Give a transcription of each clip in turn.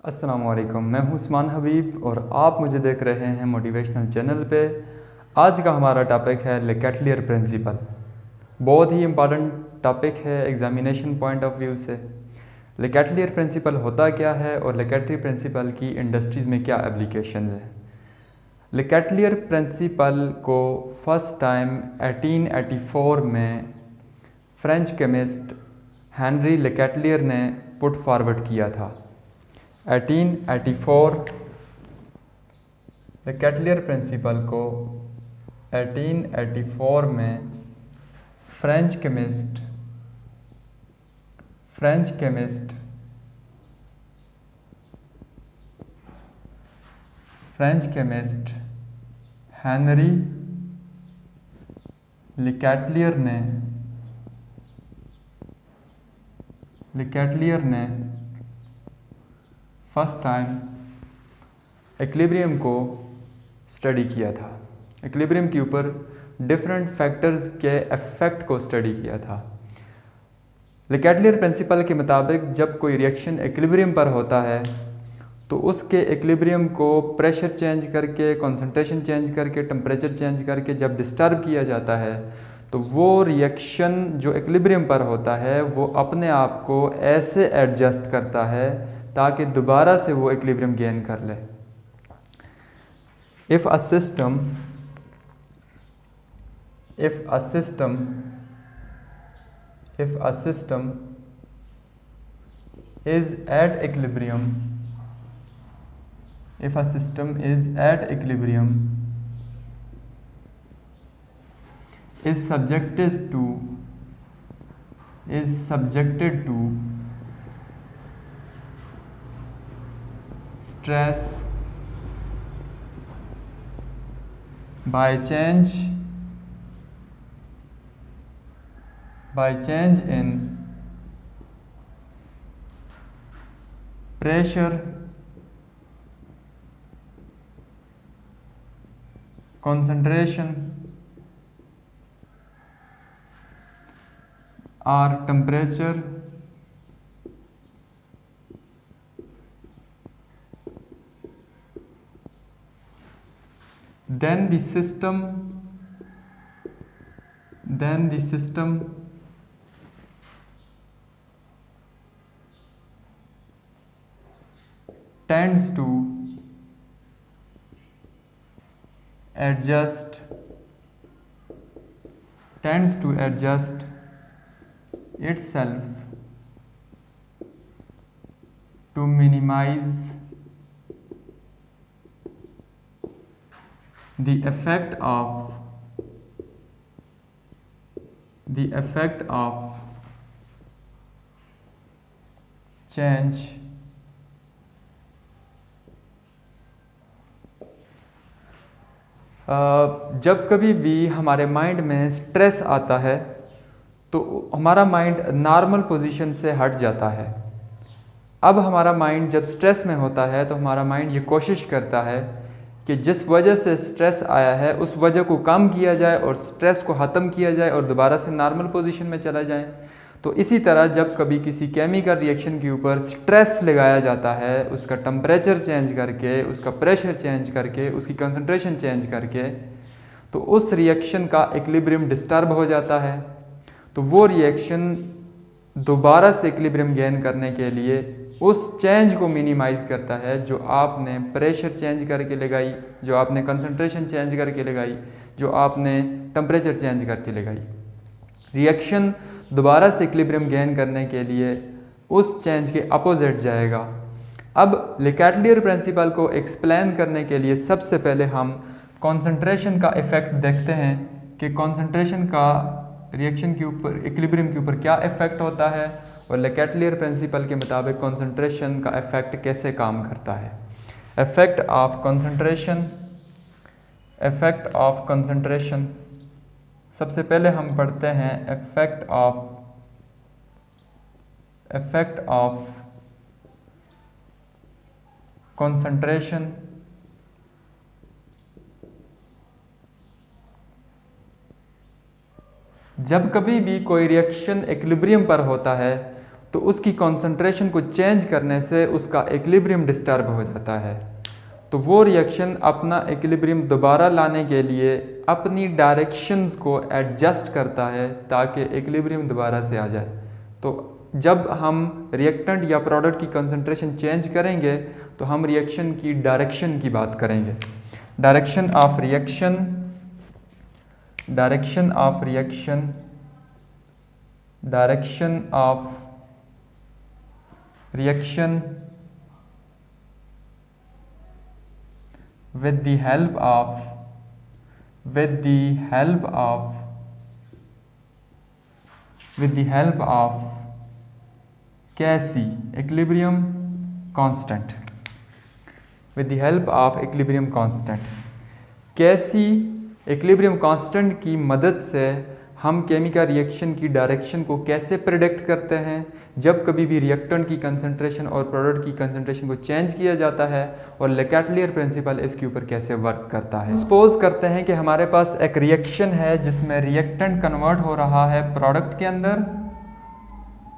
अस्सलाम वालेकुम, मैं हूं उस्मान हबीब और आप मुझे देख रहे हैं मोटिवेशनल चैनल पे। आज का हमारा टॉपिक है ले कैटलियर प्रिंसिपल। बहुत ही इम्पॉर्टेंट टॉपिक है एग्जामिनेशन पॉइंट ऑफ व्यू से। ले कैटलियर प्रिंसिपल होता क्या है और ले कैटलियर प्रिंसिपल की इंडस्ट्रीज़ में क्या एप्लीकेशन है। ले कैटलियर प्रिंसिपल को फर्स्ट टाइम 1884 में फ्रेंच केमिस्ट हेनरी ले कैटलियर ने पुट फॉरवर्ड किया था। 1884 ले कैटलियर प्रिंसिपल को 1884 में फ्रेंच केमिस्ट हेनरी ले कैटलियर ने फर्स्ट टाइम एक्विलिब्रियम को स्टडी किया था। एक्विलिब्रियम के ऊपर डिफरेंट फैक्टर्स के इफेक्ट को स्टडी किया था। ले कैटलियर प्रिंसिपल के मुताबिक जब कोई रिएक्शन एक्विलिब्रियम पर होता है तो उसके एक्विलिब्रियम को प्रेशर चेंज करके, कंसंट्रेशन चेंज करके, टेम्परेचर चेंज करके जब डिस्टर्ब किया जाता है तो वो रिएक्शन जो एक्विलिब्रियम पर होता है वो अपने आप को ऐसे एडजस्ट करता है ताकि दोबारा से वो एक्विलिब्रियम गेन कर ले। If a system is at equilibrium, is subjected to stress by change in pressure, concentration or temperature, then the system tends to adjust itself to minimize the effect of change जब कभी भी हमारे mind में stress आता है तो हमारा mind normal position से हट जाता है। अब हमारा माइंड जब स्ट्रेस में होता है तो हमारा माइंड ये कोशिश करता है कि जिस वजह से स्ट्रेस आया है उस वजह को कम किया जाए और स्ट्रेस को ख़त्म किया जाए और दोबारा से नॉर्मल पोजीशन में चला जाए। तो इसी तरह जब कभी किसी केमिकल रिएक्शन के ऊपर स्ट्रेस लगाया जाता है, उसका टेम्परेचर चेंज करके, उसका प्रेशर चेंज करके, उसकी कंसंट्रेशन चेंज करके, तो उस रिएक्शन का इक्विलिब्रियम डिस्टर्ब हो जाता है। तो वो रिएक्शन दोबारा से इक्विलिब्रियम गेन करने के लिए उस चेंज को मिनिमाइज़ करता है जो आपने प्रेशर चेंज करके लगाई, जो आपने कंसंट्रेशन चेंज करके लगाई, जो आपने टेम्परेचर चेंज करके लगाई। रिएक्शन दोबारा से इक्विलिब्रियम गेन करने के लिए उस चेंज के अपोजिट जाएगा। अब ले कैटलियर प्रिंसिपल को एक्सप्लेन करने के लिए सबसे पहले हम कंसंट्रेशन का इफ़ेक्ट देखते हैं कि कंसंट्रेशन का रिएक्शन के ऊपर, इक्विलिब्रियम के ऊपर क्या इफ़ेक्ट होता है और ले कैटलियर प्रिंसिपल के मुताबिक कंसंट्रेशन का इफ़ेक्ट कैसे काम करता है। इफ़ेक्ट ऑफ कंसंट्रेशन सबसे पहले हम पढ़ते हैं इफ़ेक्ट ऑफ कंसंट्रेशन। जब कभी भी कोई रिएक्शन इक्विलिब्रियम पर होता है तो उसकी कॉन्सेंट्रेशन को चेंज करने से उसका इक्विलिब्रियम डिस्टर्ब हो जाता है। तो वो रिएक्शन अपना इक्विलिब्रियम दोबारा लाने के लिए अपनी डायरेक्शंस को एडजस्ट करता है ताकि इक्विलिब्रियम दोबारा से आ जाए। तो जब हम रिएक्टेंट या प्रोडक्ट की कंसंट्रेशन चेंज करेंगे तो हम रिएक्शन की डायरेक्शन की बात करेंगे। Direction of reaction, direction of reaction, direction of reaction with the help of Cauchy equilibrium constant, with the help of equilibrium constant। Cauchy equilibrium constant की मदद से हम केमिकल रिएक्शन की डायरेक्शन को कैसे प्रेडिक्ट करते हैं जब कभी भी रिएक्टेंट की कंसंट्रेशन और प्रोडक्ट की कंसंट्रेशन को चेंज किया जाता है, और ले कैटलियर प्रिंसिपल इसके ऊपर कैसे वर्क करता है। सपोज करते हैं कि हमारे पास एक रिएक्शन है जिसमें रिएक्टेंट कन्वर्ट हो रहा है प्रोडक्ट के अंदर,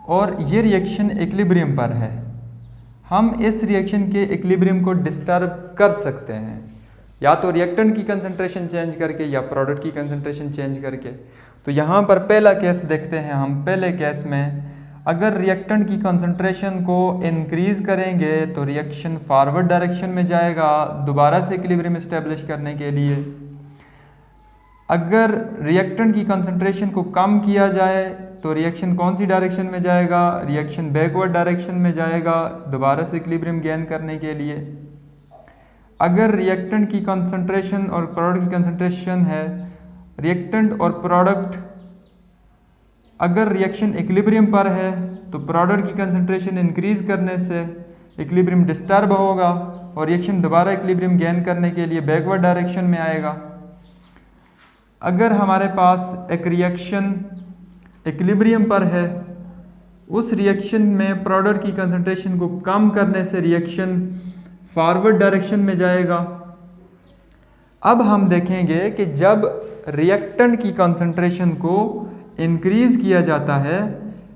और ये रिएक्शन इक्विलिब्रियम पर है। हम इस रिएक्शन के इक्विलिब्रियम को डिस्टर्ब कर सकते हैं, या तो रिएक्टेंट की कंसंट्रेशन चेंज करके या प्रोडक्ट की कंसंट्रेशन चेंज करके। तो यहाँ पर पहला केस देखते हैं हम। पहले केस में अगर रिएक्टेंट की कंसंट्रेशन को इंक्रीज करेंगे तो रिएक्शन फॉरवर्ड डायरेक्शन में जाएगा दोबारा से इक्विलिब्रियम एस्टेब्लिश करने के लिए। अगर रिएक्टेंट की कंसंट्रेशन को कम किया जाए तो रिएक्शन कौन सी डायरेक्शन में जाएगा? रिएक्शन बैकवर्ड डायरेक्शन में जाएगा दोबारा से इक्विलिब्रियम गेन करने के लिए। अगर रिएक्टेंट की कंसंट्रेशन और प्रोडक्ट की कंसंट्रेशन है, रिएक्टेंट और प्रोडक्ट, अगर रिएक्शन इक्विलिब्रियम पर है तो प्रोडक्ट की कंसंट्रेशन इंक्रीज करने से इक्विलिब्रियम डिस्टर्ब होगा और रिएक्शन दोबारा इक्विलिब्रियम गेन करने के लिए बैकवर्ड डायरेक्शन में आएगा। अगर हमारे पास एक रिएक्शन इक्विलिब्रियम पर है, उस रिएक्शन में प्रोडक्ट की कंसंट्रेशन को कम करने से रिएक्शन फॉरवर्ड डायरेक्शन में जाएगा। अब हम देखेंगे कि जब रिएक्टेंट की कंसंट्रेशन को इंक्रीज किया जाता है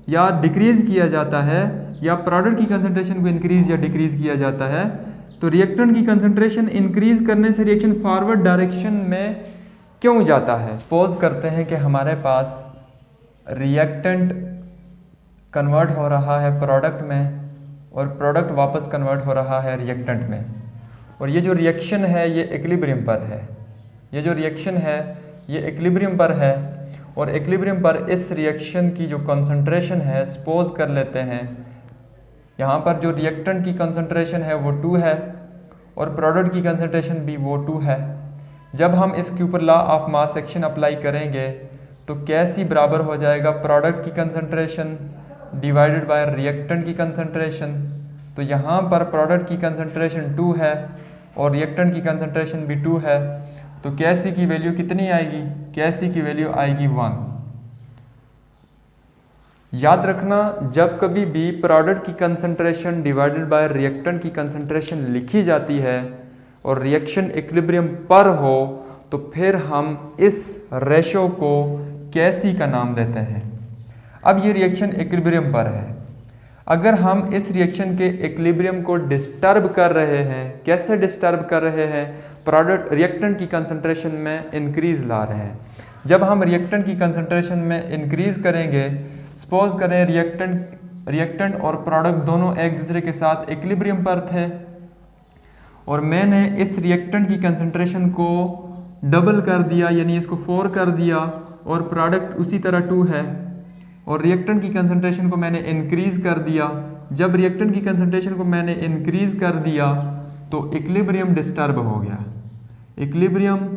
या डिक्रीज किया जाता है, या प्रोडक्ट की कंसंट्रेशन को इंक्रीज या डिक्रीज किया जाता है, तो रिएक्टेंट की कंसंट्रेशन इंक्रीज करने से रिएक्शन फॉरवर्ड डायरेक्शन में क्यों जाता है? सपोज करते हैं कि हमारे पास रिएक्टेंट कन्वर्ट हो रहा है प्रोडक्ट में और प्रोडक्ट वापस कन्वर्ट हो रहा है रिएक्टेंट में, और ये जो रिएक्शन है ये इक्विलिब्रियम पर है। ये जो रिएक्शन है ये इक्विलिब्रियम पर है, और इक्विलिब्रियम पर इस रिएक्शन की जो कंसंट्रेशन है, सपोज कर लेते हैं यहाँ पर जो रिएक्टेंट की कंसंट्रेशन है वो 2 है और प्रोडक्ट की कंसंट्रेशन भी वो 2 है। जब हम इसके ऊपर law of mass action apply करेंगे तो कैसी बराबर हो जाएगा प्रोडक्ट की कंसंट्रेशन डिवाइडेड बाय रिएक्टेंट की कंसंट्रेशन। तो यहाँ पर प्रोडक्ट की कंसंट्रेशन 2 है और रिएक्टेंट की कंसंट्रेशन भी 2 है, तो कैसी की वैल्यू कितनी आएगी? कैसी की वैल्यू आएगी 1। याद रखना, जब कभी भी प्रोडक्ट की कंसंट्रेशन डिवाइडेड बाय रिएक्टेंट की कंसंट्रेशन लिखी जाती है और रिएक्शन इक्विलिब्रियम पर हो तो फिर हम इस रेशो को कैसी का नाम देते हैं। अब ये रिएक्शन इक्विलिब्रियम पर है, अगर हम इस रिएक्शन के इक्विलिब्रियम को डिस्टर्ब कर रहे हैं, कैसे डिस्टर्ब कर रहे हैं? प्रोडक्ट रिएक्टेंट की कंसंट्रेशन में इंक्रीज ला रहे हैं। जब हम रिएक्टेंट की कंसंट्रेशन में इंक्रीज करेंगे, सपोज करें रिएक्टेंट और प्रोडक्ट दोनों एक दूसरे के साथ इक्विलिब्रियम पर थे और मैंने इस रिएक्टेंट की कंसंट्रेशन को डबल कर दिया, यानी इसको 4 कर दिया, और प्रोडक्ट उसी तरह 2 है, और रिएक्टेंट की कंसंट्रेशन को मैंने इंक्रीज कर दिया। जब रिएक्टेंट की कंसंट्रेशन को मैंने इंक्रीज कर दिया तो इक्विलिब्रियम डिस्टर्ब हो गया, इक्विलिब्रियम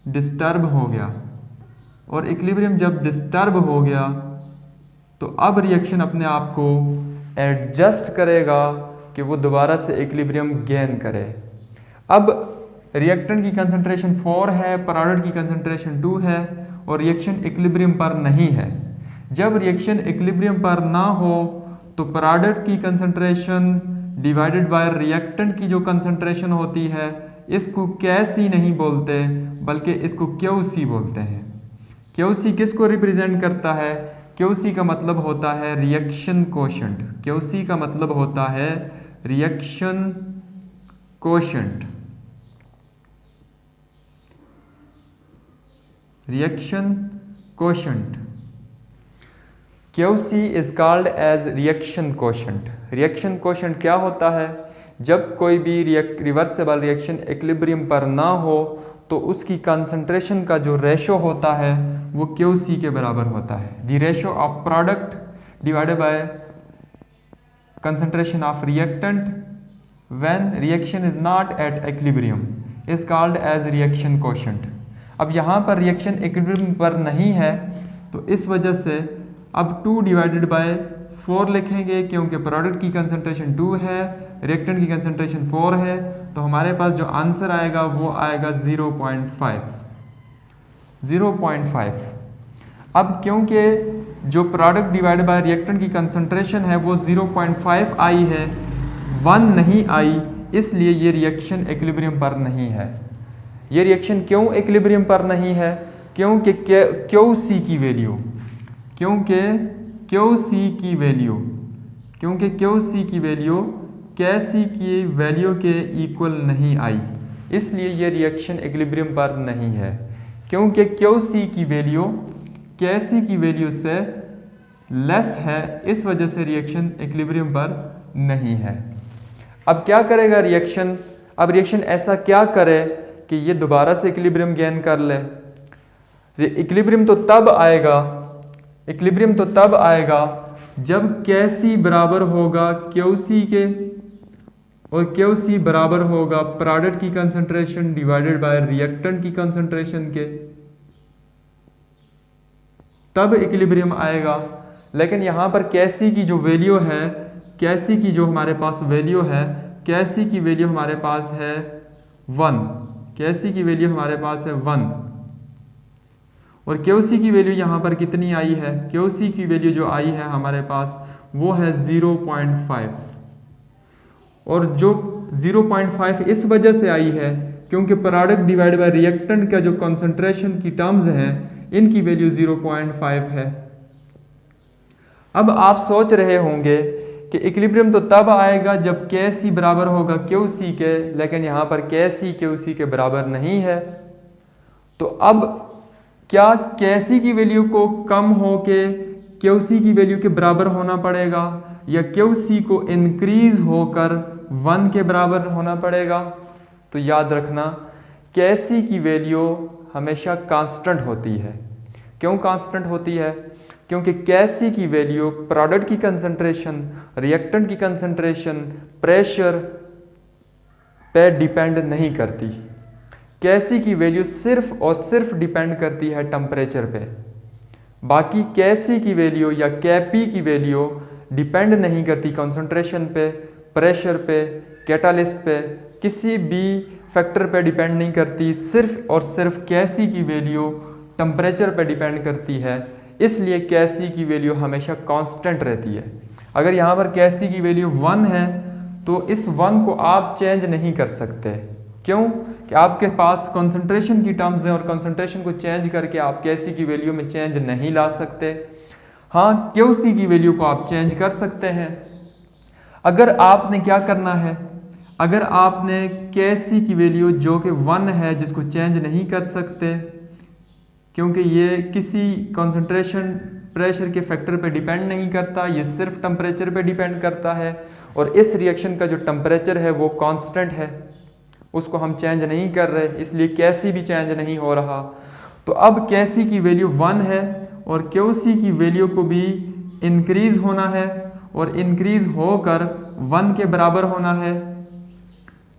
डिस्टर्ब हो गया, और इक्विलिब्रियम जब डिस्टर्ब हो गया तो अब रिएक्शन अपने आप को एडजस्ट करेगा कि वो दोबारा से इक्विलिब्रियम गेन करे। अब रिएक्टेंट की कंसंट्रेशन 4 है, प्रोडक्ट की कंसंट्रेशन 2 है और रिएक्शन इक्विलिब्रियम पर नहीं है। जब रिएक्शन इक्विलिब्रियम पर ना हो तो प्रोडक्ट की कंसंट्रेशन डिवाइडेड बाय रिएक्टेंट की जो कंसंट्रेशन होती है, इसको कैसी नहीं बोलते बल्कि इसको क्यूसी बोलते हैं। क्यूसी किसको रिप्रेजेंट करता है? QC का मतलब होता है रिएक्शन कोशेंट। QC का मतलब होता है reaction quotient. Reaction quotient. QC is called as reaction quotient. Reaction quotient क्या होता है? जब कोई भी रिवर्सिबल रिएक्शन इक्विलिब्रियम पर ना हो तो उसकी कंसंट्रेशन का जो रेशो होता है वो QC के बराबर होता है। The ratio of product divided by concentration of reactant when reaction is not at equilibrium is called as reaction quotient. अब यहाँ पर रिएक्शन इक्विलिब्रियम पर नहीं है तो इस वजह से अब 2 डिवाइडेड बाय 4 लिखेंगे, क्योंकि प्रोडक्ट की कंसंट्रेशन 2 है, रिएक्टेंट की कंसंट्रेशन 4 है, तो हमारे पास जो आंसर आएगा वो आएगा 0.5। अब क्योंकि जो प्रोडक्ट डिवाइडेड बाय रिएक्टेंट की कंसंट्रेशन है वो 0.5 आई है, 1 नहीं आई, इसलिए ये रिएक्शन इक्विलिब्रियम पर नहीं है। ये रिएक्शन क्यों इक्विलिब्रियम पर नहीं है? क्योंकि QC की वैल्यू KC की वैल्यू के इक्वल नहीं आई, इसलिए ये रिएक्शन इक्विलिब्रियम पर नहीं है। क्योंकि QC की वैल्यू KC की वैल्यू से लेस है, इस वजह से रिएक्शन इक्विलिब्रियम पर नहीं है। अब क्या करेगा रिएक्शन? अब रिएक्शन ऐसा क्या करे कि ये दोबारा से इक्विलिब्रियम गेन कर ले? इक्विलिब्रियम तो तब आएगा जब KC बराबर होगा QC के और QC बराबर होगा प्रोडक्ट की कंसंट्रेशन डिवाइडेड बाय रिएक्टेंट की कंसंट्रेशन के, तब इक्विलिब्रियम आएगा। लेकिन यहाँ पर KC की जो वैल्यू है, KC की जो हमारे पास वैल्यू है, KC की वैल्यू हमारे पास है 1, KC की वैल्यू हमारे पास है 1 और QC की वैल्यू यहाँ पर कितनी आई है? QC की वैल्यू जो आई है हमारे पास वो है 0.5 और जो 0.5 इस वजह से आई है क्योंकि प्रोडक्ट डिवाइड बाय रिएक्टेंट का जो कंसंट्रेशन की टर्म्स हैं इनकी वैल्यू 0.5 है। अब आप सोच रहे होंगे कि इक्विलिब्रियम तो तब आएगा जब KC बराबर होगा QC के, लेकिन यहाँ पर KC QC के बराबर नहीं है। तो अब क्या KC की वैल्यू को कम होके QC की वैल्यू के बराबर होना पड़ेगा या QC को इंक्रीज होकर 1 के बराबर होना पड़ेगा? तो याद रखना KC की वैल्यू हमेशा कांस्टेंट होती है। क्यों कांस्टेंट होती है? क्योंकि KC की वैल्यू प्रोडक्ट की कंसंट्रेशन, रिएक्टेंट की कंसंट्रेशन, प्रेशर पे डिपेंड नहीं करती। KC की वैल्यू सिर्फ और सिर्फ डिपेंड करती है टेम्परेचर पे। बाकी KC की वैल्यू या Kp की वैल्यू डिपेंड नहीं करती कंसंट्रेशन पे, प्रेशर पे, कैटालिस्ट पे, किसी भी फैक्टर पे डिपेंड नहीं करती। सिर्फ और सिर्फ KC की वैल्यू टेम्परेचर पे डिपेंड करती है, इसलिए KC की वैल्यू हमेशा कांस्टेंट रहती है। अगर यहाँ पर KC की वैल्यू 1 है तो इस 1 को आप चेंज नहीं कर सकते। क्यों? कि आपके पास कंसंट्रेशन की टर्म्स हैं और कंसंट्रेशन को चेंज करके आप KC की वैल्यू में चेंज नहीं ला सकते। हाँ, QC की वैल्यू को आप चेंज कर सकते हैं। अगर आपने क्या करना है, अगर आपने KC की वैल्यू जो कि 1 है जिसको चेंज नहीं कर सकते क्योंकि ये किसी कंसंट्रेशन प्रेशर के फैक्टर पे डिपेंड नहीं करता, ये सिर्फ टेम्परेचर पे डिपेंड करता है और इस रिएक्शन का जो टेम्परेचर है वो कांस्टेंट है, उसको हम चेंज नहीं कर रहे, इसलिए KC भी चेंज नहीं हो रहा। तो अब KC की वैल्यू 1 है और QC की वैल्यू को भी इंक्रीज होना है और इंक्रीज होकर 1 के बराबर होना है।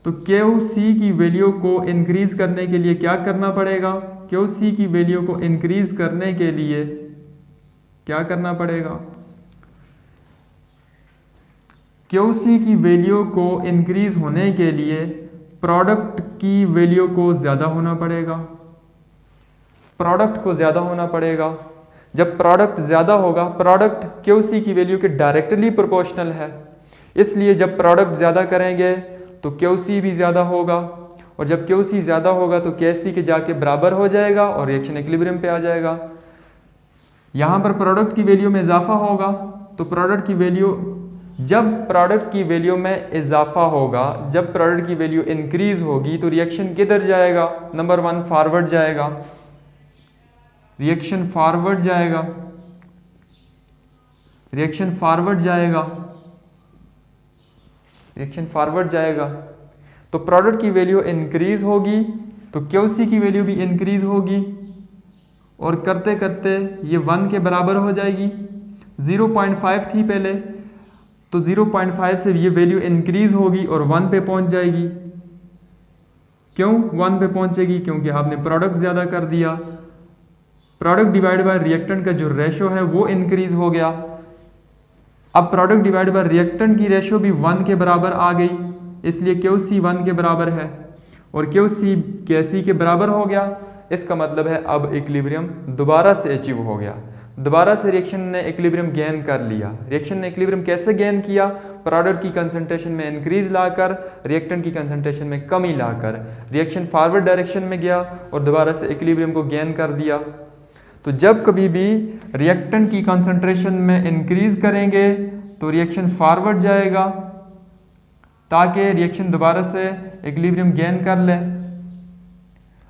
तो QC की वैल्यू को इंक्रीज करने के लिए क्या करना पड़ेगा? QC की वैल्यू को इंक्रीज करने के लिए क्या करना पड़ेगा? QC की वैल्यू को इंक्रीज होने के लिए प्रोडक्ट की वैल्यू को ज़्यादा होना पड़ेगा। प्रोडक्ट को ज़्यादा होना पड़ेगा। जब प्रोडक्ट ज़्यादा होगा, प्रोडक्ट QC की वैल्यू के डायरेक्टली प्रोपोर्शनल है, इसलिए जब प्रोडक्ट ज़्यादा करेंगे तो QC भी ज़्यादा होगा और जब QC ज़्यादा होगा तो KC के जाके बराबर हो जाएगा और रिएक्शन इक्विलिब्रियम पे आ जाएगा। यहाँ पर प्रोडक्ट की वैल्यू में इजाफा होगा तो प्रोडक्ट की वैल्यू, जब प्रोडक्ट की वैल्यू में इजाफा होगा, जब प्रोडक्ट की वैल्यू इंक्रीज होगी तो रिएक्शन किधर जाएगा? नंबर 1 फॉरवर्ड जाएगा, रिएक्शन फॉरवर्ड जाएगा, रिएक्शन फॉरवर्ड जाएगा, रिएक्शन फॉरवर्ड जाएगा। तो प्रोडक्ट की वैल्यू इंक्रीज होगी तो क्यूसी की वैल्यू भी इंक्रीज होगी और करते करते ये 1 के बराबर हो जाएगी। 0.5 थी पहले, तो 0.5 से ये वैल्यू इंक्रीज होगी और 1 पे पहुंच जाएगी। क्यों 1 पे पहुंचेगी? क्योंकि आपने प्रोडक्ट ज़्यादा कर दिया। प्रोडक्ट डिवाइड बाय रिएक्टेंट का जो रेशो है वो इंक्रीज हो गया। अब प्रोडक्ट डिवाइड बाय रिएक्टेंट की रेशो भी 1 के बराबर आ गई, इसलिए क्यूसी 1 के बराबर है और क्यूसी कैसी के बराबर हो गया। इसका मतलब है अब इक्विलिब्रियम दोबारा से अचीव हो गया, दोबारा से रिएक्शन ने इक्विलिब्रियम गेन कर लिया। रिएक्शन ने इक्विलिब्रियम कैसे गेन किया? प्रोडक्ट की कंसंट्रेशन में इंक्रीज लाकर, रिएक्टेंट की कंसंट्रेशन में कमी लाकर रिएक्शन फॉरवर्ड डायरेक्शन में गया और दोबारा से इक्विलिब्रियम को गेन कर दिया। तो जब कभी भी रिएक्टेंट की कंसंट्रेशन में इंक्रीज करेंगे तो रिएक्शन फॉरवर्ड जाएगा ताकि रिएक्शन दोबारा से इक्विलिब्रियम गेन कर ले।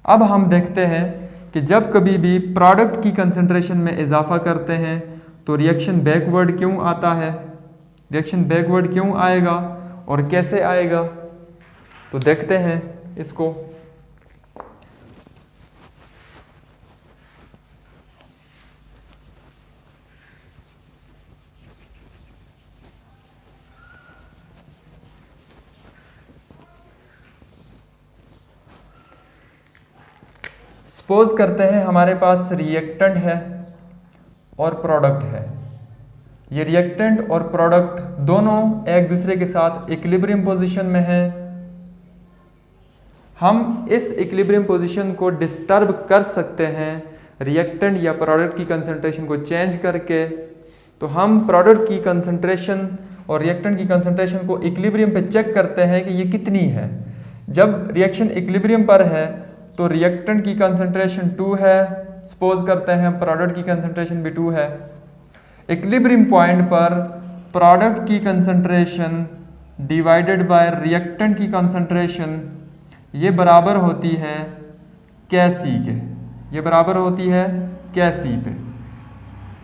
अब हम देखते हैं कि जब कभी भी प्रोडक्ट की कंसंट्रेशन में इजाफा करते हैं तो रिएक्शन बैकवर्ड क्यों आता है, रिएक्शन बैकवर्ड क्यों आएगा और कैसे आएगा, तो देखते हैं इसको। सपोज करते हैं हमारे पास रिएक्टेंट है और प्रोडक्ट है। ये रिएक्टेंट और प्रोडक्ट दोनों एक दूसरे के साथ इक्विलिब्रियम पोजीशन में हैं। हम इस इक्विलिब्रियम पोजीशन को डिस्टर्ब कर सकते हैं रिएक्टेंट या प्रोडक्ट की कंसंट्रेशन को चेंज करके। तो हम प्रोडक्ट की कंसंट्रेशन और रिएक्टेंट की कंसंट्रेशन को इक्विलिब्रियम पे चेक करते हैं कि ये कितनी है। जब रिएक्शन इक्विलिब्रियम पर है तो रिएक्टेंट की कंसंट्रेशन 2 है, सपोज करते हैं प्रोडक्ट की कंसंट्रेशन भी 2 है। इक्विलिब्रियम पॉइंट पर प्रोडक्ट की कंसंट्रेशन डिवाइडेड बाय रिएक्टेंट की कंसंट्रेशन ये बराबर होती है कैसी के, ये बराबर होती है कैसी पे।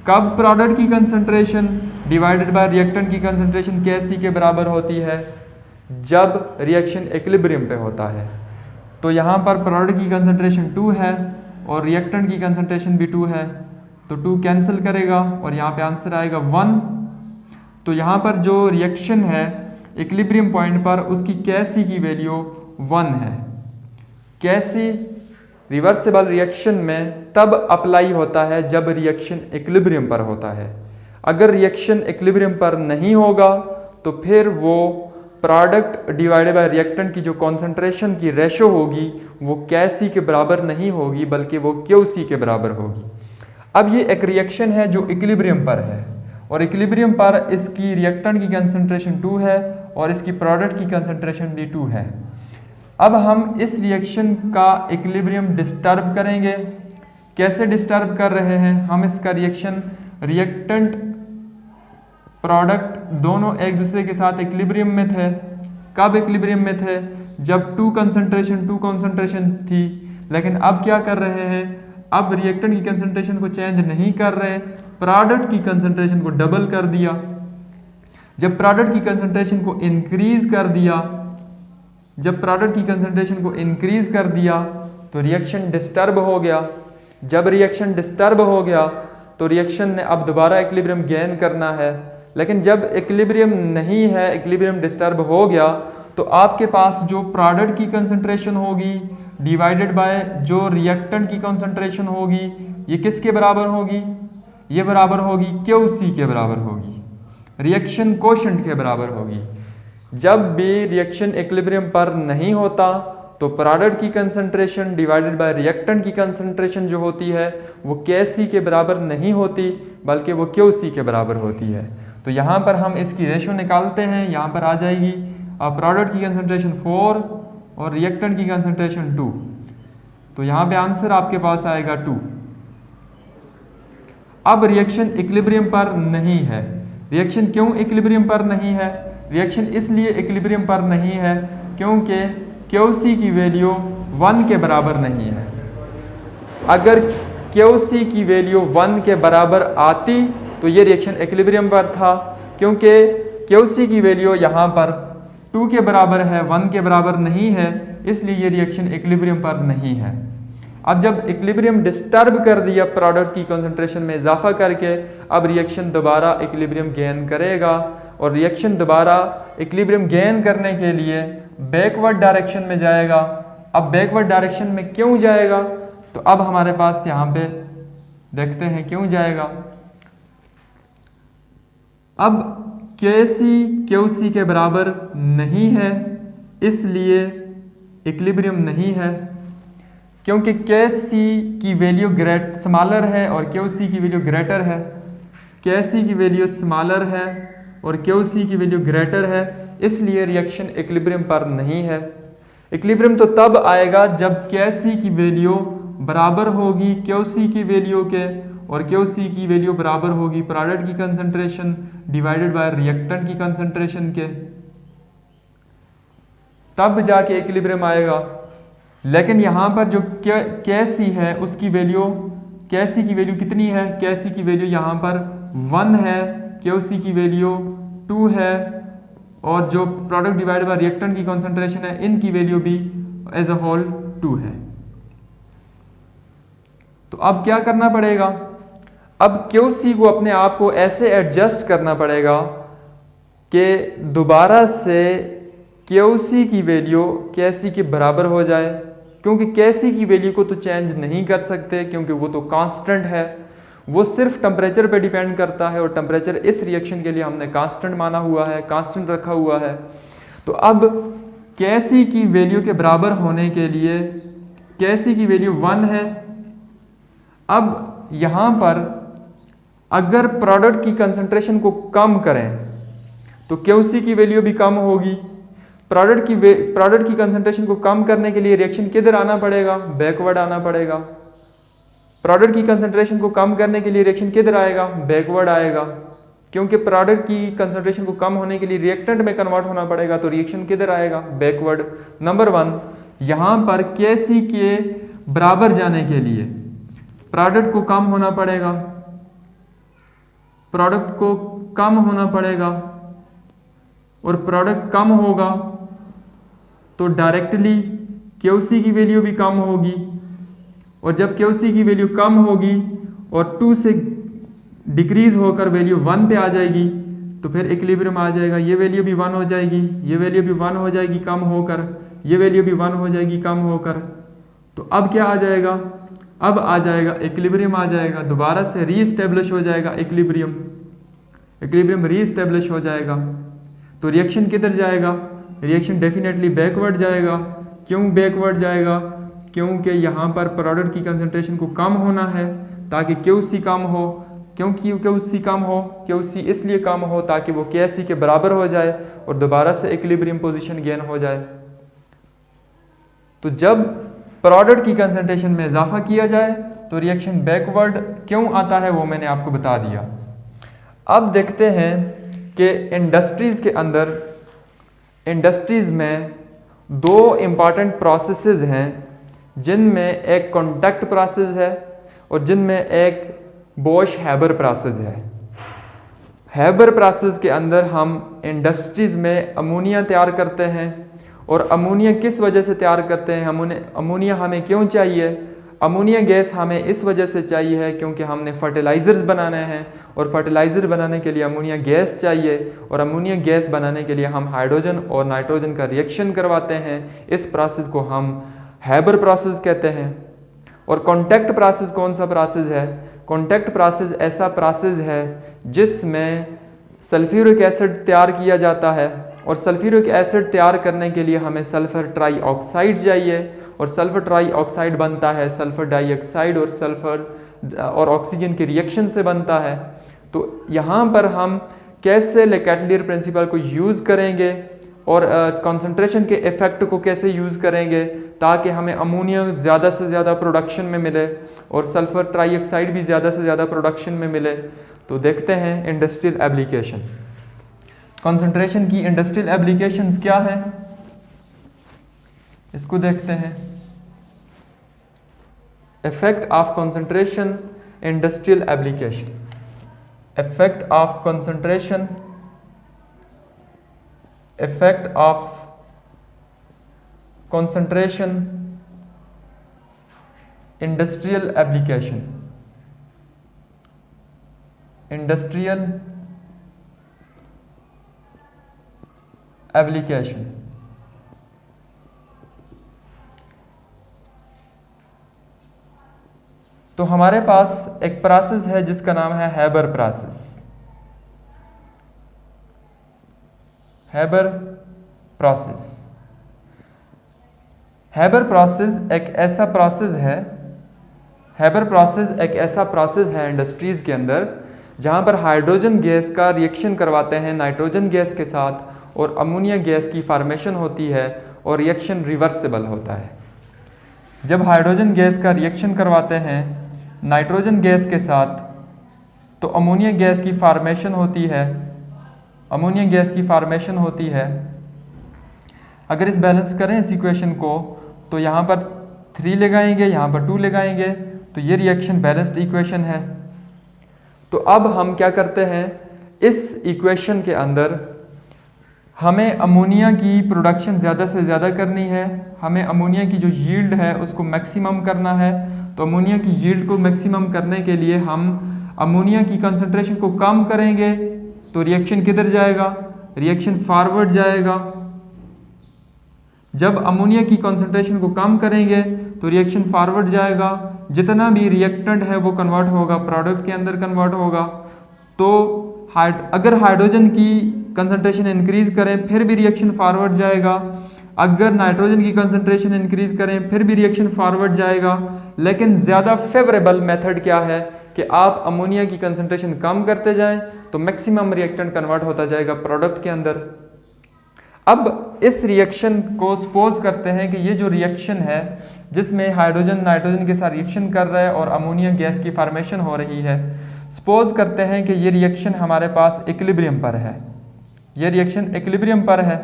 कब प्रोडक्ट की कंसंट्रेशन डिवाइडेड बाय रिएक्टेंट की कंसंट्रेशन कैसी के बराबर होती है? जब रिएक्शन इक्विलिब्रियम पे होता है। तो यहाँ पर प्रोडक्ट की कंसंट्रेशन 2 है और रिएक्टेंट की कंसंट्रेशन भी 2 है, तो 2 कैंसिल करेगा और यहाँ पे आंसर आएगा 1। तो यहाँ पर जो रिएक्शन है इक्विलिब्रियम पॉइंट पर उसकी कैसी की वैल्यू 1 है। कैसी रिवर्सिबल रिएक्शन में तब अप्लाई होता है जब रिएक्शन इक्विलिब्रियम पर होता है। अगर रिएक्शन इक्विलिब्रियम पर नहीं होगा तो फिर वो प्रोडक्ट डिवाइडेड बाय रिएक्टेंट की जो कॉन्सेंट्रेशन की रेशो होगी वो कैसी के बराबर नहीं होगी बल्कि वो क्यूसी के बराबर होगी। अब ये एक रिएक्शन है जो इक्विलिब्रियम पर है और इक्विलिब्रियम पर इसकी रिएक्टेंट की कंसंट्रेशन 2 है और इसकी प्रोडक्ट की कंसंट्रेशन भी 2 है। अब हम इस रिएक्शन का इक्विलिब्रियम डिस्टर्ब करेंगे। कैसे डिस्टर्ब कर रहे हैं? हम इसका रिएक्शन रिएक्टेंट प्रोडक्ट दोनों एक दूसरे के साथ इक्विलिब्रियम में थे। कब इक्विलिब्रियम में थे? जब 2 कंसंट्रेशन थी। लेकिन अब क्या कर रहे हैं? अब रिएक्टेंट की कंसंट्रेशन को चेंज नहीं कर रहे, प्रोडक्ट की कंसंट्रेशन को डबल कर दिया। जब प्रोडक्ट की कंसंट्रेशन को इंक्रीज कर दिया, जब प्रोडक्ट की कंसंट्रेशन को इंक्रीज कर दिया तो रिएक्शन डिस्टर्ब हो गया। जब रिएक्शन डिस्टर्ब हो गया तो रिएक्शन ने अब दोबारा इक्विलिब्रियम गेन करना है। लेकिन जब इक्विलिब्रियम नहीं है, इक्विलिब्रियम डिस्टर्ब हो गया, तो आपके पास जो प्रोडक्ट की कंसंट्रेशन होगी डिवाइडेड बाय जो रिएक्टेंट की कंसंट्रेशन होगी ये किसके बराबर होगी? ये बराबर होगी क्यूसी के बराबर होगी, रिएक्शन कोशेंट के बराबर होगी। जब भी रिएक्शन इक्विलिब्रियम पर नहीं होता तो प्रोडक्ट की कंसंट्रेशन डिवाइडेड बाय रिएक्टेंट की कंसंट्रेशन जो होती है वो कैसी के बराबर नहीं होती बल्कि वो क्यूसी के बराबर होती है। तो यहाँ पर हम इसकी रेशो निकालते हैं, यहाँ पर आ जाएगी प्रोडक्ट की कंसंट्रेशन 4 और रिएक्टेंट की कंसंट्रेशन 2। तो यहाँ पे आंसर आपके पास आएगा 2। अब रिएक्शन इक्विलिब्रियम पर नहीं है। रिएक्शन क्यों इक्विलिब्रियम पर नहीं है? रिएक्शन इसलिए इक्विलिब्रियम पर नहीं है क्योंकि क्यूसी की वैल्यू 1 के बराबर नहीं है। अगर क्यूसी की वैल्यू 1 के बराबर आती तो ये रिएक्शन इक्विलिब्रियम पर था, क्योंकि क्यूसी की वैल्यू यहाँ पर 2 के बराबर है, 1 के बराबर नहीं है, इसलिए ये रिएक्शन इक्विलिब्रियम पर नहीं है। अब जब इक्विलिब्रियम डिस्टर्ब कर दिया प्रोडक्ट की कंसंट्रेशन में इजाफा करके, अब रिएक्शन दोबारा इक्विलिब्रियम गेन करेगा, और रिएक्शन दोबारा इक्विलिब्रियम गेन करने के लिए बैकवर्ड डायरेक्शन में जाएगा। अब बैकवर्ड डायरेक्शन में क्यों जाएगा? तो अब हमारे पास यहाँ पे देखते हैं क्यों जाएगा। अब केसी क्यूसी के बराबर नहीं है, इसलिए इक्विलिब्रियम नहीं है, क्योंकि केसी की वैल्यू स्मॉलर है और क्यूसी की वैल्यू ग्रेटर है। केसी की वैल्यू स्मॉलर है और क्यूसी की वैल्यू ग्रेटर है, इसलिए रिएक्शन इक्विलिब्रियम पर नहीं है। इक्विलिब्रियम तो तब आएगा जब केसी की वैल्यू बराबर होगी क्यूसी की वैल्यू के, और क्यूसी की वैल्यू बराबर होगी प्रोडक्ट की कंसंट्रेशन डिवाइडेड बाय रिएक्टेंट की कंसंट्रेशन के, तब जाके इक्विलिब्रियम आएगा। लेकिन यहाँ पर जो केसी है उसकी वैल्यू, केसी की वैल्यू कितनी है? केसी की वैल्यू यहाँ पर 1 है, क्यूसी की वैल्यू 2 है, और जो प्रोडक्ट डिवाइडेड बाय रिएक्टेंट की कंसंट्रेशन है इनकी वैल्यू भी एज अ होल 2 है। तो अब क्या करना पड़ेगा? अब क्यूसी को अपने आप को ऐसे एडजस्ट करना पड़ेगा कि दोबारा से क्यूसी की वैल्यू केसी के बराबर हो जाए, क्योंकि केसी की वैल्यू को तो चेंज नहीं कर सकते क्योंकि वो तो कांस्टेंट है, वो सिर्फ टेम्परेचर पे डिपेंड करता है, और टेम्परेचर इस रिएक्शन के लिए हमने कांस्टेंट माना हुआ है, कांस्टेंट रखा हुआ है। तो अब केसी की वैल्यू के बराबर होने के लिए केसी की वैल्यू 1 है। अब यहाँ पर अगर प्रोडक्ट की कंसंट्रेशन को कम करें तो क्यूसी की वैल्यू भी कम होगी। प्रोडक्ट की कंसंट्रेशन को कम करने के लिए रिएक्शन किधर आना पड़ेगा? बैकवर्ड आना पड़ेगा। प्रोडक्ट की कंसंट्रेशन को कम करने के लिए रिएक्शन किधर आएगा? बैकवर्ड आएगा, क्योंकि प्रोडक्ट की कंसंट्रेशन को कम होने के लिए रिएक्टेंट में कन्वर्ट होना पड़ेगा, तो रिएक्शन किधर आएगा? बैकवर्ड। नंबर 1, यहाँ पर केसी के बराबर जाने के लिए प्रोडक्ट को कम होना पड़ेगा, प्रोडक्ट को कम होना पड़ेगा, और प्रोडक्ट कम होगा तो डायरेक्टली क्यूसी की वैल्यू भी कम होगी, और जब क्यूसी की वैल्यू कम होगी और 2 से डिक्रीज होकर वैल्यू 1 पे आ जाएगी तो फिर इक्विलिब्रियम आ जाएगा। ये वैल्यू भी 1 हो जाएगी, ये वैल्यू भी 1 हो जाएगी कम होकर, ये वैल्यू भी 1 हो जाएगी कम होकर। तो अब क्या आ जाएगा? अब आ जाएगा इक्विलिब्रियम आ जाएगा, दोबारा से रीएस्टेब्लिश हो जाएगा इक्विलिब्रियम, इक्विलिब्रियम रीएस्टेब्लिश हो जाएगा। तो रिएक्शन किधर जाएगा? रिएक्शन डेफिनेटली बैकवर्ड जाएगा। क्यों बैकवर्ड जाएगा? क्योंकि यहाँ पर प्रोडक्ट की कंसंट्रेशन को कम होना है ताकि क्यूसी कम हो। क्योंकि क्यूसी कम हो, क्यूसी इसलिए कम हो ताकि वो केसी के बराबर हो जाए और दोबारा से इक्विलिब्रियम पोजीशन गेन हो जाए। तो जब प्रोडक्ट की कंसंट्रेशन में इजाफा किया जाए तो रिएक्शन बैकवर्ड क्यों आता है वो मैंने आपको बता दिया। अब देखते हैं कि इंडस्ट्रीज़ के अंदर, इंडस्ट्रीज़ में 2 इम्पॉर्टेंट प्रोसेसेस हैं, जिनमें एक कॉन्टैक्ट प्रोसेस है और जिनमें एक बोश हैबर प्रोसेस है। हैबर प्रोसेस के अंदर हम इंडस्ट्रीज़ में अमोनिया तैयार करते हैं, और अमोनिया किस वजह से तैयार करते हैं? अमोनिया हमें क्यों चाहिए? अमोनिया गैस हमें इस वजह से चाहिए है क्योंकि हमने फर्टिलाइज़र्स बनाने हैं, और फर्टिलाइज़र बनाने के लिए अमोनिया गैस चाहिए, और अमोनिया गैस बनाने के लिए हम हाइड्रोजन और नाइट्रोजन का रिएक्शन करवाते हैं। इस प्रोसेस को हम हैबर प्रोसेस कहते हैं। और कॉन्टैक्ट प्रोसेस कौन सा प्रोसेस है? कॉन्टैक्ट प्रोसेस ऐसा प्रोसेस है जिसमें सल्फ्यूरिक एसिड तैयार किया जाता है, और सल्फ्यूरिक एसिड तैयार करने के लिए हमें सल्फर ट्राईऑक्साइड चाहिए, और सल्फर ट्राईऑक्साइड बनता है सल्फर डाइऑक्साइड और सल्फर और ऑक्सीजन के रिएक्शन से बनता है। तो यहाँ पर हम कैसे लेकेटलियर प्रिंसिपल को यूज़ करेंगे और कंसंट्रेशन के इफेक्ट को कैसे यूज़ करेंगे, ताकि हमें अमोनिया ज़्यादा से ज़्यादा प्रोडक्शन में मिले और सल्फ़र ट्राईऑक्साइड भी ज़्यादा से ज़्यादा प्रोडक्शन में मिले। तो देखते हैं इंडस्ट्रियल एप्लीकेशन। कंसंट्रेशन की इंडस्ट्रियल एप्लीकेशंस क्या है, इसको देखते हैं। Effect of concentration industrial application. Effect of concentration, effect of concentration industrial application. Industrial application. तो हमारे पास एक प्रोसेस है जिसका नाम है Haber process. Haber process. Haber process एक ऐसा प्रोसेस है, हेबर प्रोसेस एक ऐसा प्रोसेस है इंडस्ट्रीज़ के अंदर जहाँ पर हाइड्रोजन गैस का रिएक्शन करवाते हैं नाइट्रोजन गैस के साथ और अमोनिया गैस की फॉर्मेशन होती है और रिएक्शन रिवर्सिबल होता है। जब हाइड्रोजन गैस का रिएक्शन करवाते हैं नाइट्रोजन गैस के साथ तो अमोनिया गैस की फॉर्मेशन होती है, अमोनिया गैस की फॉर्मेशन होती है। अगर इस बैलेंस करें इस इक्वेशन को तो यहाँ पर 3 लगाएंगे, यहाँ पर 2 लगाएंगे, तो ये रिएक्शन बैलेंस्ड इक्वेशन है। तो अब हम क्या करते हैं, इस इक्वेशन के अंदर हमें अमोनिया की प्रोडक्शन ज़्यादा से ज़्यादा करनी है, हमें अमोनिया की जो यील्ड है उसको मैक्सिमम करना है। तो अमोनिया की यील्ड को मैक्सिमम करने के लिए हम अमोनिया की कंसंट्रेशन को कम करेंगे तो रिएक्शन किधर जाएगा, रिएक्शन फॉरवर्ड जाएगा। जब अमोनिया की कंसंट्रेशन को कम करेंगे तो रिएक्शन फॉरवर्ड जाएगा, जितना भी रिएक्टेंट है वो कन्वर्ट होगा, प्रोडक्ट के अंदर कन्वर्ट होगा। तो अगर हाइड्रोजन की कंसंट्रेशन इंक्रीज करें फिर भी रिएक्शन फॉरवर्ड जाएगा, अगर नाइट्रोजन की कंसंट्रेशन इंक्रीज करें फिर भी रिएक्शन फॉरवर्ड जाएगा। लेकिन ज़्यादा फेवरेबल मेथड क्या है कि आप अमोनिया की कंसंट्रेशन कम करते जाएं तो मैक्सिमम रिएक्टेंट कन्वर्ट होता जाएगा प्रोडक्ट के अंदर। अब इस रिएक्शन को सपोज करते हैं कि ये जो रिएक्शन है जिसमें हाइड्रोजन नाइट्रोजन के साथ रिएक्शन कर रहा है और अमोनिया गैस की फॉर्मेशन हो रही है, सपोज करते हैं कि ये रिएक्शन हमारे पास इक्विलिब्रियम पर है, ये रिएक्शन इक्विलिब्रियम पर है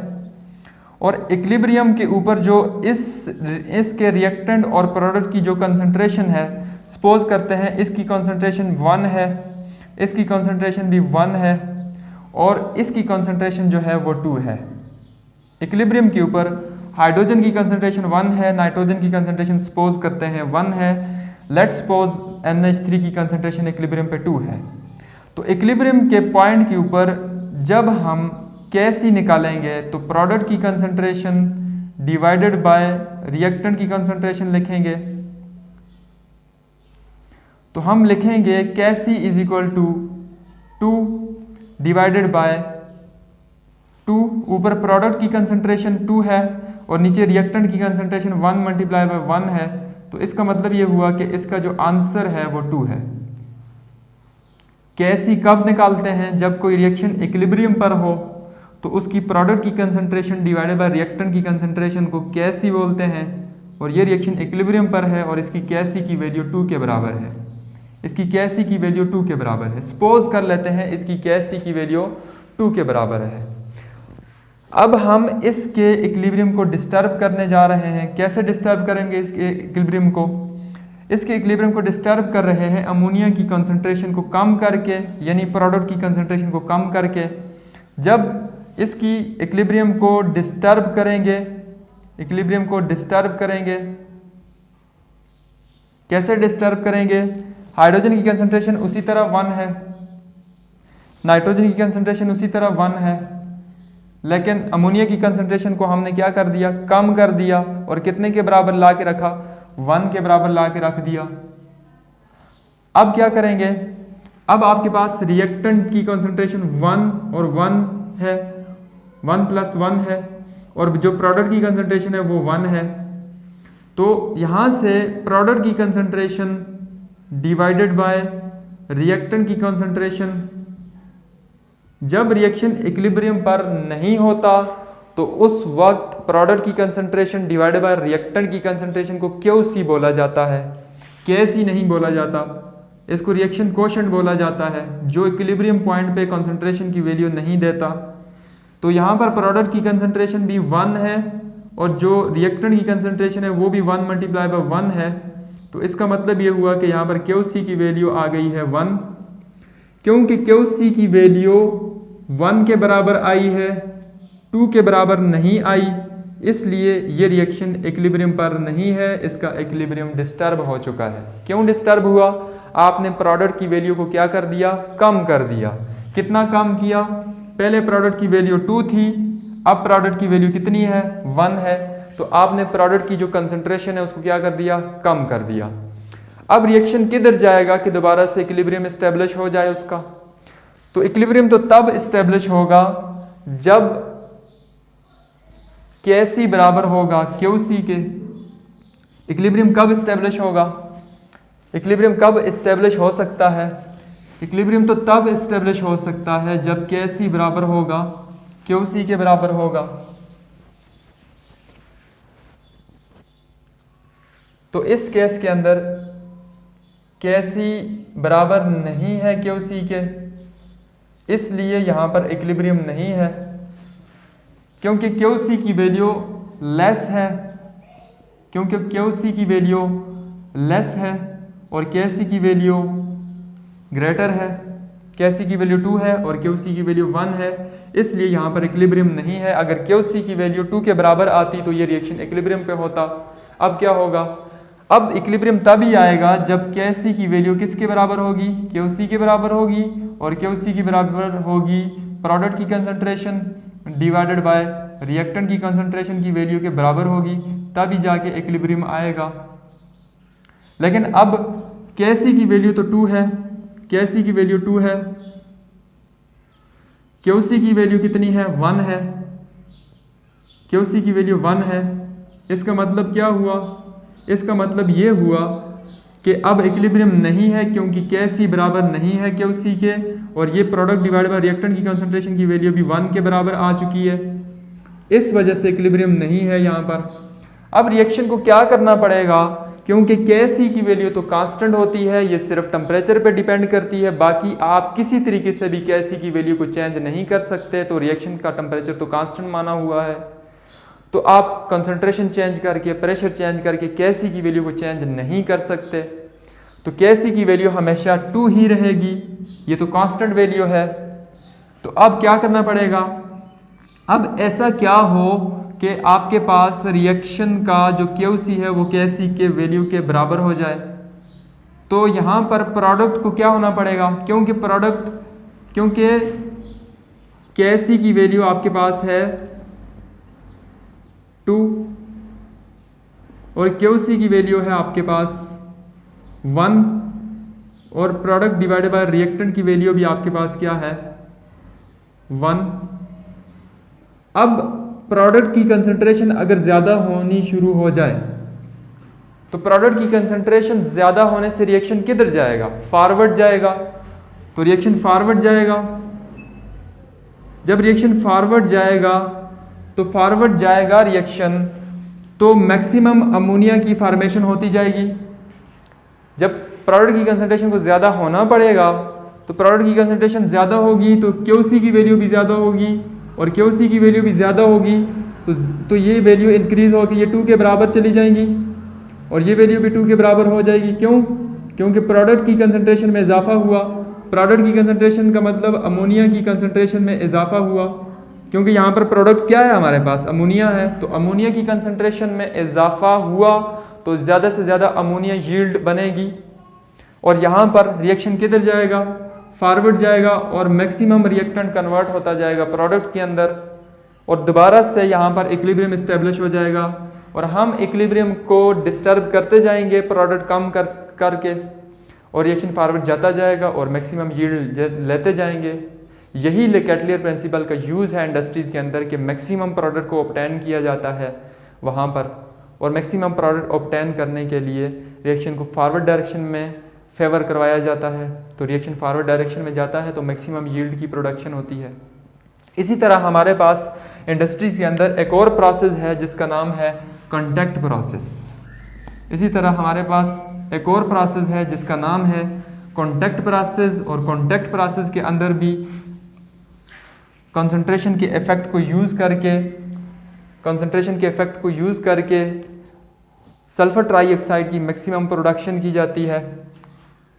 और इक्विलिब्रियम के ऊपर जो इसके रिएक्टेंट और प्रोडक्ट की जो कंसंट्रेशन है, सपोज करते हैं इसकी कंसंट्रेशन 1 है, इसकी कंसंट्रेशन भी 1 है और इसकी कंसंट्रेशन जो है वो 2 है। इक्विलिब्रियम के ऊपर हाइड्रोजन की कंसंट्रेशन 1 है, नाइट्रोजन की कंसंट्रेशन सपोज करते हैं 1 है, लेट्स सपोज NH3 की कंसंट्रेशन इक्विलिब्रियम पे 2 है। तो इक्विलिब्रियम के पॉइंट के ऊपर जब हम Kc निकालेंगे तो प्रोडक्ट की कंसंट्रेशन डिवाइडेड बाय रिएक्टेंट की कंसंट्रेशन लिखेंगे। तो हम लिखेंगे Kc is equal to 2 divided by 2, ऊपर प्रोडक्ट की कंसंट्रेशन 2 है और नीचे रिएक्टेंट की कंसंट्रेशन 1 मल्टीप्लाई बाय 1 है। तो इसका मतलब ये हुआ कि इसका जो आंसर है वो 2 है। Kc कब निकालते हैं, जब कोई रिएक्शन इक्विलिब्रियम पर हो तो उसकी प्रोडक्ट की कंसंट्रेशन डिवाइडेड बाय रिएक्टेंट की कंसंट्रेशन को Kc बोलते हैं और ये रिएक्शन इक्विलिब्रियम पर है और इसकी Kc की वैल्यू 2 के बराबर है, इसकी Kc की वैल्यू 2 के बराबर है। सपोज कर लेते हैं इसकी Kc की वैल्यू 2 के बराबर है। अब हम इसके इक्विलिब्रियम को डिस्टर्ब करने जा रहे हैं। कैसे डिस्टर्ब करेंगे इसके इक्विलिब्रियम को, इसके इक्विलिब्रियम को डिस्टर्ब कर रहे हैं अमोनिया की कंसंट्रेशन को कम करके, यानी प्रोडक्ट की कंसंट्रेशन को कम करके। जब इसकी इक्विलिब्रियम को डिस्टर्ब करेंगे, इक्विलिब्रियम को डिस्टर्ब करेंगे, कैसे डिस्टर्ब करेंगे, हाइड्रोजन की कंसंट्रेशन उसी तरह 1 है, नाइट्रोजन की कंसंट्रेशन उसी तरह 1 है, लेकिन अमोनिया की कंसंट्रेशन को हमने क्या कर दिया, कम कर दिया और कितने के बराबर ला के रखा, 1 के बराबर ला के रख दिया। अब क्या करेंगे, अब आपके पास रिएक्टेंट की कंसंट्रेशन 1 और 1 है, 1 + 1 है और जो प्रोडक्ट की कंसंट्रेशन है वो 1 है। तो यहाँ से प्रोडक्ट की कंसंट्रेशन डिवाइडेड बाय रिएक्टेंट की कंसंट्रेशन, जब रिएक्शन इक्विलिब्रियम पर नहीं होता तो उस वक्त प्रोडक्ट की कंसंट्रेशन डिवाइडेड बाय रिएक्टेंट की कंसंट्रेशन को QC बोला जाता है, KC नहीं बोला जाता। इसको रिएक्शन कोशेंट बोला जाता है, जो इक्विलिब्रियम पॉइंट पे कंसंट्रेशन की वैल्यू नहीं देता। तो यहाँ पर प्रोडक्ट की कंसंट्रेशन भी 1 है और जो रिएक्टेंट की कंसंट्रेशन है वो भी 1 मल्टीप्लाई बाय 1 है। तो इसका मतलब ये हुआ कि यहाँ पर QC की वैल्यू आ गई है 1। क्योंकि QC की वैल्यू 1 के बराबर आई है, 2 के बराबर नहीं आई, इसलिए ये रिएक्शन इक्विलिब्रियम पर नहीं है, इसका इक्विलिब्रियम डिस्टर्ब हो चुका है। क्यों डिस्टर्ब हुआ? आपने प्रोडक्ट की वैल्यू को क्या कर दिया? कम कर दिया। कितना कम किया? पहले प्रोडक्ट की वैल्यू 2 थी, अब प्रोडक्ट की वैल्यू कितनी है? 1 है। तो आपने प्रोडक्ट की जो कंसंट्रेशन है उसको क्या कर दिया? कम कर दिया। अब रिएक्शन किधर जाएगा कि दोबारा से इक्विलिब्रियम एस्टेब्लिश हो जाए उसका? तो इक्विलिब्रियम तो तब एस्टेब्लिश होगा जब KC बराबर होगा QC के। इक्विलिब्रियम कब एस्टेब्लिश होगा? इक्विलिब्रियम कब एस्टेब्लिश हो सकता है? इक्विलिब्रियम तो तब एस्टेब्लिश हो सकता है जब KC बराबर होगा QC के बराबर होगा। तो इस केस के अंदर KC बराबर नहीं है QC के, इसलिए यहां पर इक्विलिब्रियम नहीं है। क्योंकि QC की वैल्यू लेस है, क्योंकि QC की वैल्यू लेस है और KC की वैल्यू ग्रेटर है। KC की वैल्यू 2 है और QC की वैल्यू 1 है, इसलिए यहाँ पर इक्विलिब्रियम नहीं है। अगर QC की वैल्यू 2 के बराबर आती तो ये रिएक्शन इक्विलिब्रियम पे होता। अब क्या होगा? अब इक्विलिब्रियम तभी आएगा जब KC की वैल्यू किसके बराबर होगी? QC के बराबर होगी, और QC के बराबर होगी प्रोडक्ट की कंसंट्रेशन डिवाइडेड बाय रिएक्टेंट की कंसंट्रेशन की वैल्यू के बराबर होगी, तभी जाके इक्विलिब्रियम आएगा। लेकिन अब KC की वैल्यू तो 2 है, KC की वैल्यू 2 है, QC की वैल्यू कितनी है? 1 है। QC की वैल्यू 1 है। इसका मतलब क्या हुआ? इसका मतलब ये हुआ कि अब इक्विलिब्रियम नहीं है, क्योंकि KC बराबर नहीं है QC के, और ये प्रोडक्ट डिवाइड बाय रिएक्टेंट की कंसंट्रेशन की वैल्यू भी 1 के बराबर आ चुकी है। इस वजह से इक्विलिब्रियम नहीं है यहाँ पर। अब रिएक्शन को क्या करना पड़ेगा? क्योंकि KC की वैल्यू तो कांस्टेंट होती है, ये सिर्फ टेम्परेचर पे डिपेंड करती है, बाकी आप किसी तरीके से भी KC की वैल्यू को चेंज नहीं कर सकते। तो रिएक्शन का टेम्परेचर तो कांस्टेंट माना हुआ है, तो आप कंसंट्रेशन चेंज करके, प्रेशर चेंज करके KC की वैल्यू को चेंज नहीं कर सकते। तो KC की वैल्यू हमेशा 2 ही रहेगी, ये तो कांस्टेंट वैल्यू है। तो अब क्या करना पड़ेगा? अब ऐसा क्या हो कि आपके पास रिएक्शन का जो QC है वो KC के वैल्यू के बराबर हो जाए। तो यहाँ पर प्रोडक्ट को क्या होना पड़ेगा? क्योंकि KC की वैल्यू आपके पास है 2 और QC की वैल्यू है आपके पास 1, और प्रोडक्ट डिवाइडेड बाय रिएक्टेंट की वैल्यू भी आपके पास क्या है? 1। अब प्रोडक्ट की कंसंट्रेशन अगर ज़्यादा होनी शुरू हो जाए, तो प्रोडक्ट की कंसंट्रेशन ज़्यादा होने से रिएक्शन किधर जाएगा? फॉरवर्ड जाएगा। तो रिएक्शन फॉरवर्ड जाएगा। जब रिएक्शन फॉरवर्ड जाएगा तो फॉरवर्ड जाएगा रिएक्शन, तो मैक्सिमम अमोनिया की फॉर्मेशन होती जाएगी। जब प्रोडक्ट की कंसंट्रेशन को ज़्यादा होना पड़ेगा तो प्रोडक्ट की कंसंट्रेशन ज़्यादा होगी तो QC की वैल्यू भी ज़्यादा होगी, और QC की वैल्यू भी ज़्यादा होगी तो ये वैल्यू इंक्रीज होकर ये 2 के बराबर चली जाएंगी, और ये वैल्यू भी 2 के बराबर हो जाएगी। क्यों? क्योंकि प्रोडक्ट की कंसंट्रेशन में इजाफा हुआ। प्रोडक्ट की कंसंट्रेशन का मतलब अमोनिया की कंसंट्रेशन में इजाफा हुआ, क्योंकि यहाँ पर प्रोडक्ट क्या है हमारे पास? अमोनिया है। तो अमोनिया की कंसंट्रेशन में इजाफा हुआ तो ज़्यादा से ज़्यादा अमोनिया यील्ड बनेगी, और यहाँ पर रिएक्शन किधर जाएगा? फॉरवर्ड जाएगा, और मैक्सिमम रिएक्टेंट कन्वर्ट होता जाएगा प्रोडक्ट के अंदर, और दोबारा से यहाँ पर इक्विलिब्रियम इस्टेब्लिश हो जाएगा, और हम इक्विलिब्रियम को डिस्टर्ब करते जाएंगे प्रोडक्ट कम करके, और रिएक्शन फॉरवर्ड जाता जाएगा और मैक्सिमम यील्ड लेते जाएंगे। यही ले कैटलियर प्रिंसिपल का यूज़ है इंडस्ट्रीज़ के अंदर कि मैक्सिमम प्रोडक्ट को ऑब्टेन किया जाता है वहाँ पर, और मैक्सिमम प्रोडक्ट ऑब्टेन करने के लिए रिएक्शन को फॉरवर्ड डायरेक्शन में फेवर करवाया जाता है। तो रिएक्शन फॉरवर्ड डायरेक्शन में जाता है तो मैक्सिमम यील्ड की प्रोडक्शन होती है। इसी तरह हमारे पास इंडस्ट्रीज के अंदर एक और प्रोसेस है जिसका नाम है कॉन्टैक्ट प्रोसेस। इसी तरह हमारे पास एक और प्रोसेस है जिसका नाम है कॉन्टैक्ट प्रोसेस, और कॉन्टैक्ट प्रोसेस के अंदर भी कंसंट्रेशन के इफेक्ट को यूज़ करके सल्फर ट्राईऑक्साइड की मैक्सिमम प्रोडक्शन की जाती है।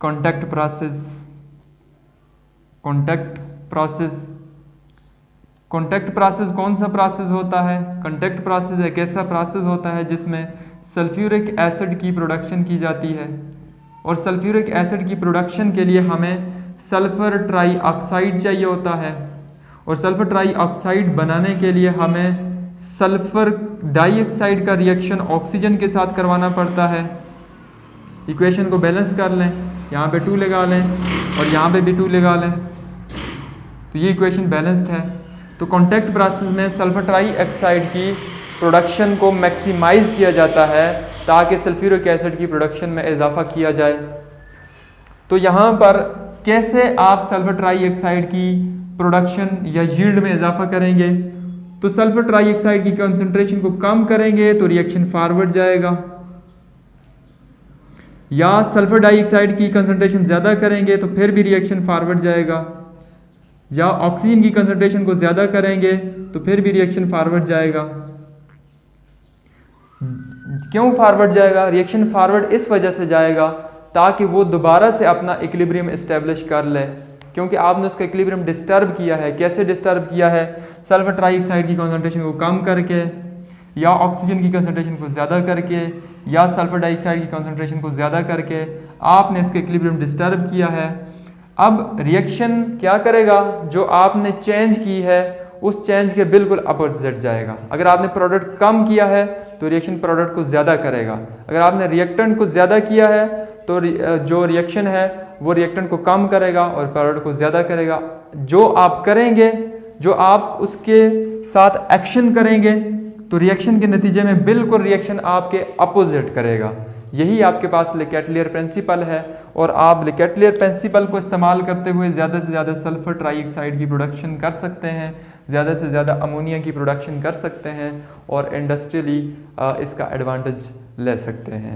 कॉन्टैक्ट प्रोसेस कौन सा प्रोसेस होता है? कॉन्टैक्ट प्रोसेस एक ऐसा प्रोसेस होता है जिसमें सल्फ्यूरिक एसिड की प्रोडक्शन की जाती है, और सल्फ्यूरिक एसिड की प्रोडक्शन के लिए हमें सल्फर ट्राईऑक्साइड चाहिए होता है, और सल्फर ट्राईऑक्साइड बनाने के लिए हमें सल्फर डाइऑक्साइड का रिएक्शन ऑक्सीजन के साथ करवाना पड़ता है। इक्वेशन को बैलेंस कर लें, यहाँ पे 2 लगा लें और यहाँ पे भी 2 लगा लें, तो ये इक्वेशन बैलेंस्ड है। तो कॉन्टैक्ट प्रोसेस में सल्फर ट्राईऑक्साइड की प्रोडक्शन को मैक्सिमाइज किया जाता है ताकि सल्फ्यूरिक एसिड की प्रोडक्शन में इजाफा किया जाए। तो यहाँ पर कैसे आप सल्फर ट्राईऑक्साइड की प्रोडक्शन या यील्ड में इजाफा करेंगे? तो सल्फर ट्राईऑक्साइड की कंसंट्रेशन को कम करेंगे तो रिएक्शन फॉरवर्ड जाएगा, या सल्फर डाइऑक्साइड की कंसंट्रेशन ज़्यादा करेंगे तो फिर भी रिएक्शन फॉरवर्ड जाएगा, या ऑक्सीजन की कंसंट्रेशन को ज़्यादा करेंगे तो फिर भी रिएक्शन फॉरवर्ड जाएगा। क्यों फॉरवर्ड जाएगा? रिएक्शन फॉरवर्ड इस वजह से जाएगा ताकि वो दोबारा से अपना इक्विलिब्रियम इस्टेब्लिश कर ले, क्योंकि आपने उसका इक्विलिब्रियम डिस्टर्ब किया है। कैसे डिस्टर्ब किया है? सल्फर ट्राईऑक्साइड की कंसंट्रेशन को कम करके, या ऑक्सीजन की कंसंट्रेशन को ज़्यादा करके, या सल्फर डाइऑक्साइड की कंसंट्रेशन को ज़्यादा करके आपने इसका इक्विलिब्रियम डिस्टर्ब किया है। अब रिएक्शन क्या करेगा? जो आपने चेंज की है उस चेंज के बिल्कुल अपोजिट जाएगा। अगर आपने प्रोडक्ट कम किया है तो रिएक्शन प्रोडक्ट को ज़्यादा करेगा, अगर आपने रिएक्टेंट को ज़्यादा किया है तो जो रिएक्शन है वो रिएक्टेंट को कम करेगा और प्रोडक्ट को ज़्यादा करेगा। जो आप करेंगे, जो आप उसके साथ एक्शन करेंगे तो रिएक्शन के नतीजे में बिल्कुल रिएक्शन आपके अपोजिट करेगा। यही आपके पास ले कैटलियर प्रिंसिपल है, और आप ले कैटलियर प्रिंसिपल को इस्तेमाल करते हुए ज़्यादा से ज़्यादा सल्फर ट्राईऑक्साइड की प्रोडक्शन कर सकते हैं, ज़्यादा से ज़्यादा अमोनिया की प्रोडक्शन कर सकते हैं, और इंडस्ट्रियली इसका एडवांटेज ले सकते हैं।